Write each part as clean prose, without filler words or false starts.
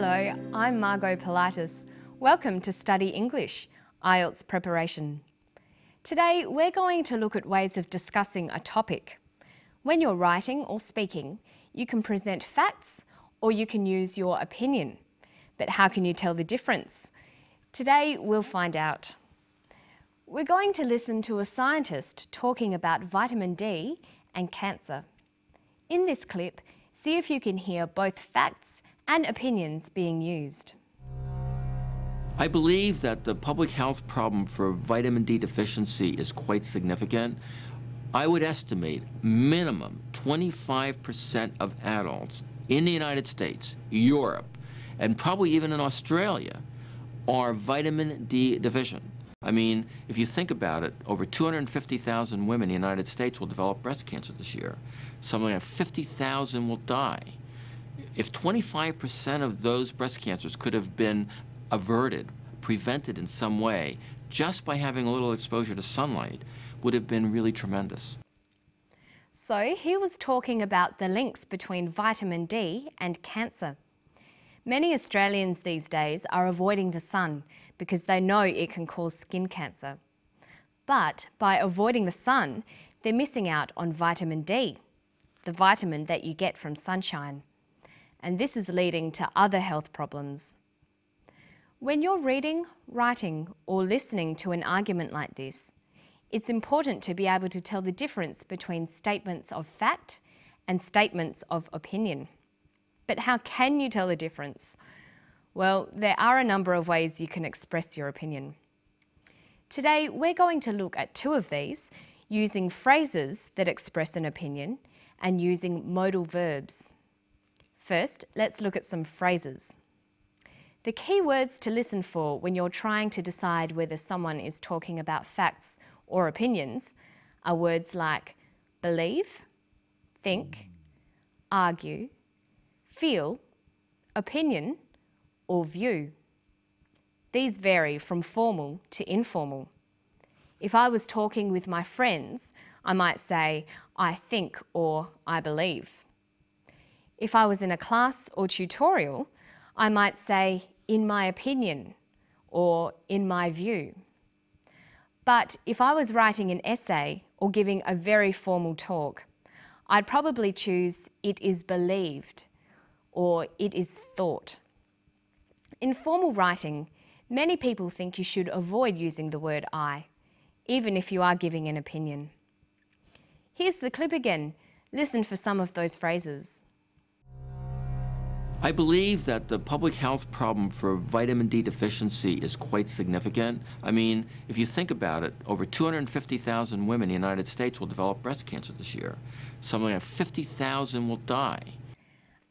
Hello, I'm Margot Pilatus. Welcome to Study English, IELTS preparation. Today we're going to look at ways of discussing a topic. When you're writing or speaking, you can present facts or you can use your opinion. But how can you tell the difference? Today we'll find out. We're going to listen to a scientist talking about vitamin D and cancer. In this clip, see if you can hear both facts and opinions being used. I believe that the public health problem for vitamin D deficiency is quite significant. I would estimate minimum 25% of adults in the United States, Europe, and probably even in Australia are vitamin D deficient. I mean, if you think about it, over 250,000 women in the United States will develop breast cancer this year. Something like 50,000 will die. If 25% of those breast cancers could have been averted, prevented in some way, just by having a little exposure to sunlight, would have been really tremendous. So he was talking about the links between vitamin D and cancer. Many Australians these days are avoiding the sun because they know it can cause skin cancer. But by avoiding the sun, they're missing out on vitamin D, the vitamin that you get from sunshine. And this is leading to other health problems. When you're reading, writing, or listening to an argument like this, it's important to be able to tell the difference between statements of fact and statements of opinion. But how can you tell the difference? Well, there are a number of ways you can express your opinion. Today, we're going to look at two of these, using phrases that express an opinion and using modal verbs. First, let's look at some phrases. The key words to listen for when you're trying to decide whether someone is talking about facts or opinions are words like believe, think, argue, feel, opinion, or view. These vary from formal to informal. If I was talking with my friends, I might say, I think or I believe. If I was in a class or tutorial, I might say, in my opinion, or in my view. But if I was writing an essay or giving a very formal talk, I'd probably choose, it is believed, or it is thought. In formal writing, many people think you should avoid using the word I, even if you are giving an opinion. Here's the clip again. Listen for some of those phrases. I believe that the public health problem for vitamin D deficiency is quite significant. I mean, if you think about it, over 250,000 women in the United States will develop breast cancer this year. Something like 50,000 will die.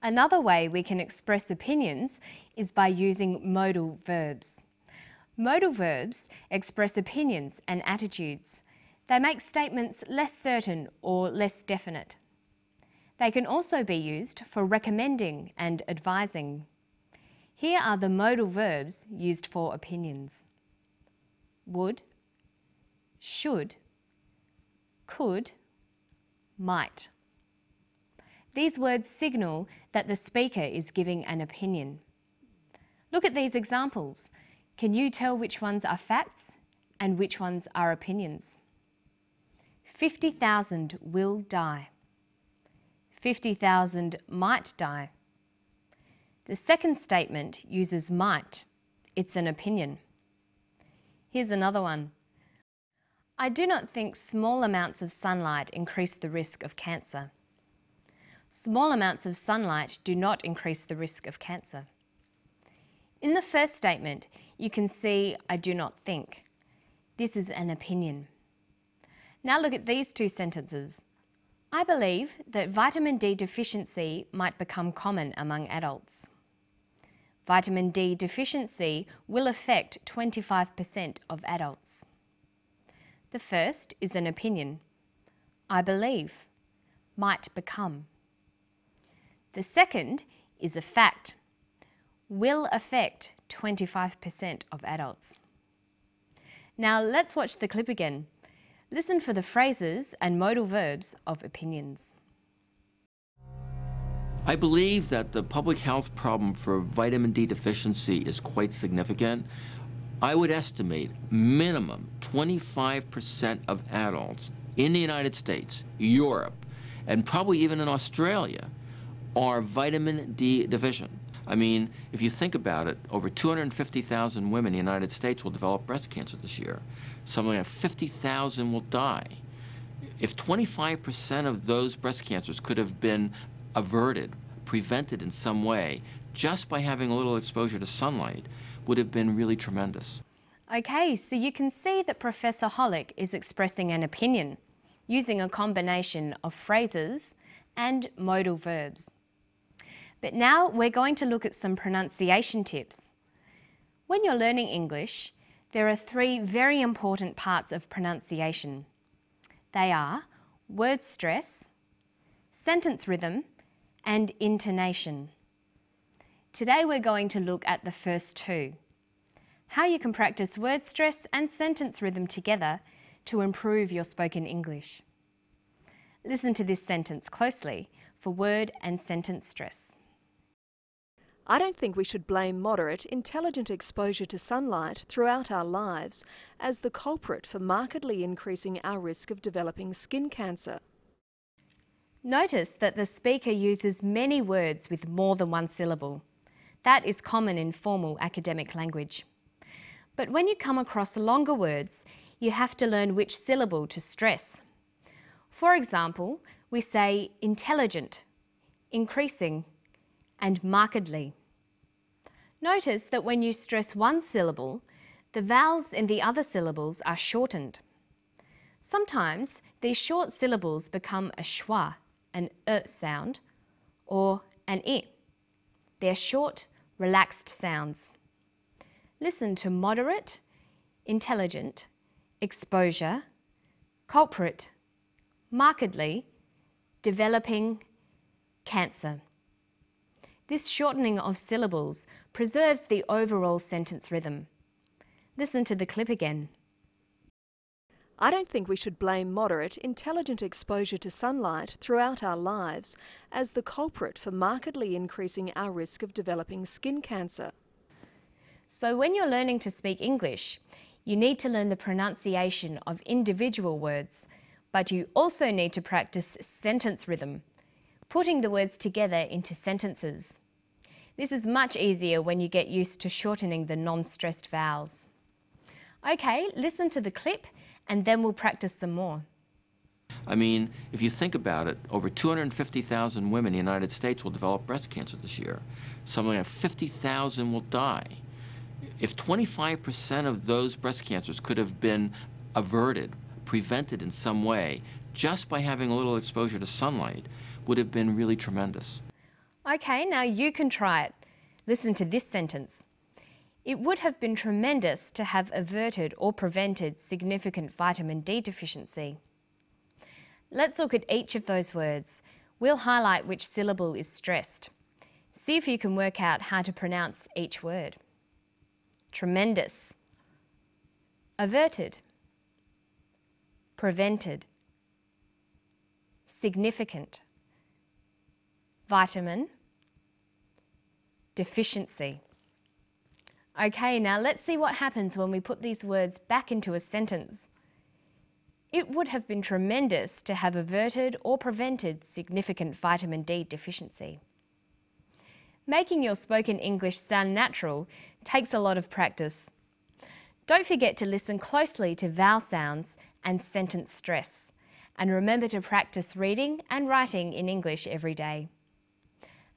Another way we can express opinions is by using modal verbs. Modal verbs express opinions and attitudes. They make statements less certain or less definite. They can also be used for recommending and advising. Here are the modal verbs used for opinions. Would, should, could, might. These words signal that the speaker is giving an opinion. Look at these examples. Can you tell which ones are facts and which ones are opinions? 50,000 will die. 50,000 might die. The second statement uses might. It's an opinion. Here's another one. I do not think small amounts of sunlight increase the risk of cancer. Small amounts of sunlight do not increase the risk of cancer. In the first statement, you can see I do not think. This is an opinion. Now look at these two sentences. I believe that vitamin D deficiency might become common among adults. Vitamin D deficiency will affect 25% of adults. The first is an opinion. I believe, might become. The second is a fact. Will affect 25% of adults. Now let's watch the clip again. Listen for the phrases and modal verbs of opinions. I believe that the public health problem for vitamin D deficiency is quite significant. I would estimate minimum 25% of adults in the United States, Europe, and probably even in Australia are vitamin D deficient. I mean, if you think about it, over 250,000 women in the United States will develop breast cancer this year. Something like 50,000 will die. If 25% of those breast cancers could have been averted, prevented in some way, just by having a little exposure to sunlight, would have been really tremendous. Okay, so you can see that Professor Hollick is expressing an opinion using a combination of phrases and modal verbs. But now we're going to look at some pronunciation tips. When you're learning English, there are three very important parts of pronunciation. They are word stress, sentence rhythm, and intonation. Today we're going to look at the first two, how you can practice word stress and sentence rhythm together to improve your spoken English. Listen to this sentence closely for word and sentence stress. I don't think we should blame moderate, intelligent exposure to sunlight throughout our lives as the culprit for markedly increasing our risk of developing skin cancer. Notice that the speaker uses many words with more than one syllable. That is common in formal academic language. But when you come across longer words, you have to learn which syllable to stress. For example, we say intelligent, increasing, and markedly. Notice that when you stress one syllable, the vowels in the other syllables are shortened. Sometimes these short syllables become a schwa, an sound, or an I. They're short, relaxed sounds. Listen to moderate, intelligent, exposure, culprit, markedly, developing, cancer. This shortening of syllables preserves the overall sentence rhythm. Listen to the clip again. I don't think we should blame moderate, intelligent exposure to sunlight throughout our lives as the culprit for markedly increasing our risk of developing skin cancer. So when you're learning to speak English, you need to learn the pronunciation of individual words, but you also need to practice sentence rhythm, putting the words together into sentences. This is much easier when you get used to shortening the non-stressed vowels. Okay, listen to the clip and then we'll practice some more. I mean, if you think about it, over 250,000 women in the United States will develop breast cancer this year. Something like 50,000 will die. If 25% of those breast cancers could have been averted, prevented in some way, just by having a little exposure to sunlight, would have been really tremendous. Okay, now you can try it. Listen to this sentence. It would have been tremendous to have averted or prevented significant vitamin D deficiency. Let's look at each of those words. We'll highlight which syllable is stressed. See if you can work out how to pronounce each word. Tremendous, averted, prevented, significant, vitamin, deficiency. Okay, now let's see what happens when we put these words back into a sentence. It would have been tremendous to have averted or prevented significant vitamin D deficiency. Making your spoken English sound natural takes a lot of practice. Don't forget to listen closely to vowel sounds and sentence stress. And remember to practice reading and writing in English every day.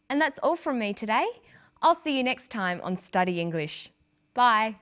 And that's all from me today. I'll see you next time on Study English. Bye.